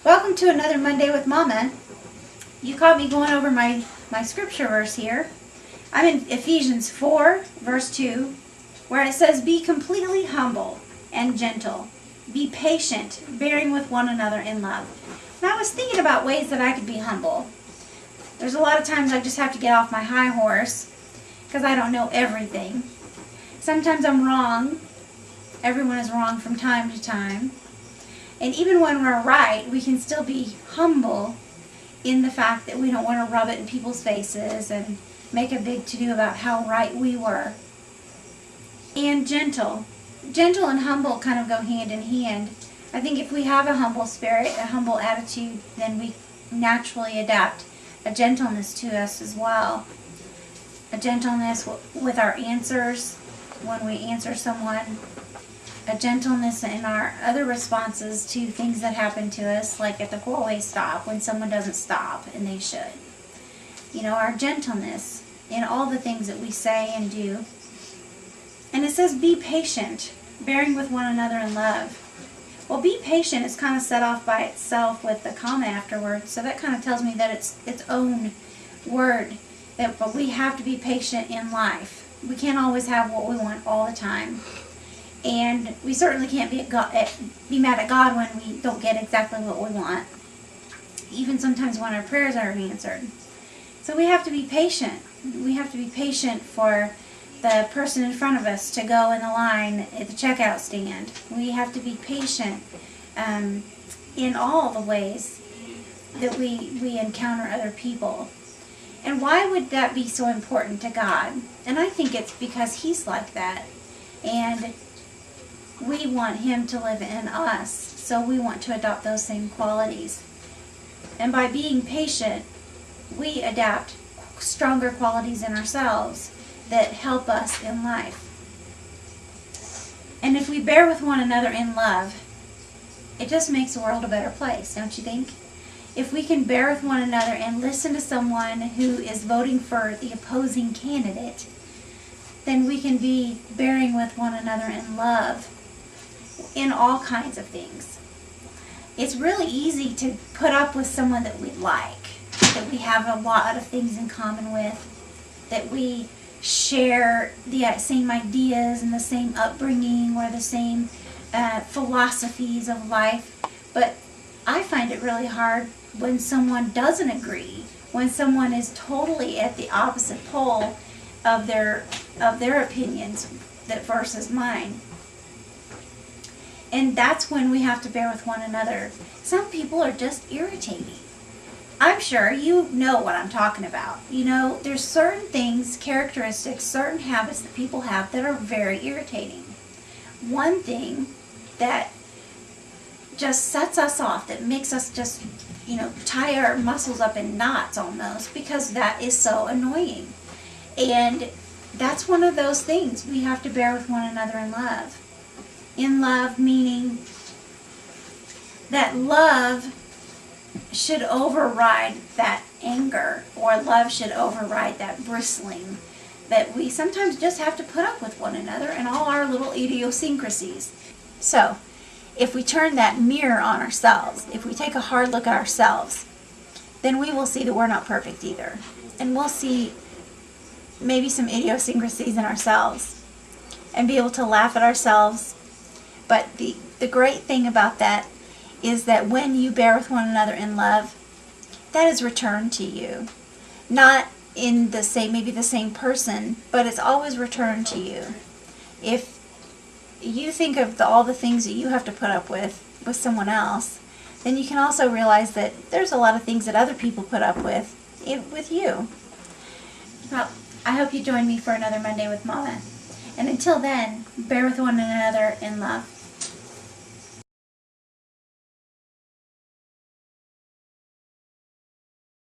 Welcome to another Monday with Mama. You caught me going over my scripture verse here. I'm in Ephesians 4, verse 2, where it says, "Be completely humble and gentle. Be patient, bearing with one another in love." And I was thinking about ways that I could be humble. There's a lot of times I just have to get off my high horse because I don't know everything. Sometimes I'm wrong. Everyone is wrong from time to time. And even when we're right, we can still be humble in the fact that we don't want to rub it in people's faces and make a big to-do about how right we were. And gentle. Gentle and humble kind of go hand in hand. I think if we have a humble spirit, a humble attitude, then we naturally adapt a gentleness to us as well. A gentleness with our answers when we answer someone. A gentleness in our other responses to things that happen to us, like at the four-way stop when someone doesn't stop and they should. You know, our gentleness in all the things that we say and do. And it says, be patient, bearing with one another in love. Well, be patient is kind of set off by itself with the comma afterwards, so that kind of tells me that it's its own word, but we have to be patient in life. We can't always have what we want all the time. And we certainly can't be mad at God when we don't get exactly what we want, even sometimes when our prayers aren't answered. So we have to be patient. We have to be patient for the person in front of us to go in the line at the checkout stand. We have to be patient in all the ways that we encounter other people. And why would that be so important to God? And I think it's because He's like that. And we want Him to live in us, so we want to adopt those same qualities. And by being patient, we adapt stronger qualities in ourselves that help us in life. And if we bear with one another in love, it just makes the world a better place, don't you think? If we can bear with one another and listen to someone who is voting for the opposing candidate, then we can be bearing with one another in love in all kinds of things. It's really easy to put up with someone that we like, that we have a lot of things in common with, that we share the same ideas and the same upbringing or the same philosophies of life. But I find it really hard when someone doesn't agree, when someone is totally at the opposite pole of their opinions versus mine. And that's when we have to bear with one another. Some people are just irritating. I'm sure you know what I'm talking about. You know, there's certain things, characteristics, certain habits that people have that are very irritating. One thing that just sets us off, that makes us just, tie our muscles up in knots almost, because that is so annoying. And that's one of those things we have to bear with one another in love. In love, meaning that love should override that anger, or love should override that bristling, that we sometimes just have to put up with one another and all our little idiosyncrasies. So, if we turn that mirror on ourselves, if we take a hard look at ourselves, then we will see that we're not perfect either. And we'll see maybe some idiosyncrasies in ourselves and be able to laugh at ourselves. But the great thing about that is that when you bear with one another in love, that is returned to you. Not in the same person, but it's always returned to you. If you think of all the things that you have to put up with someone else, then you can also realize that there's a lot of things that other people put up with you. Well, I hope you join me for another Monday with Mama. And until then, bear with one another in love.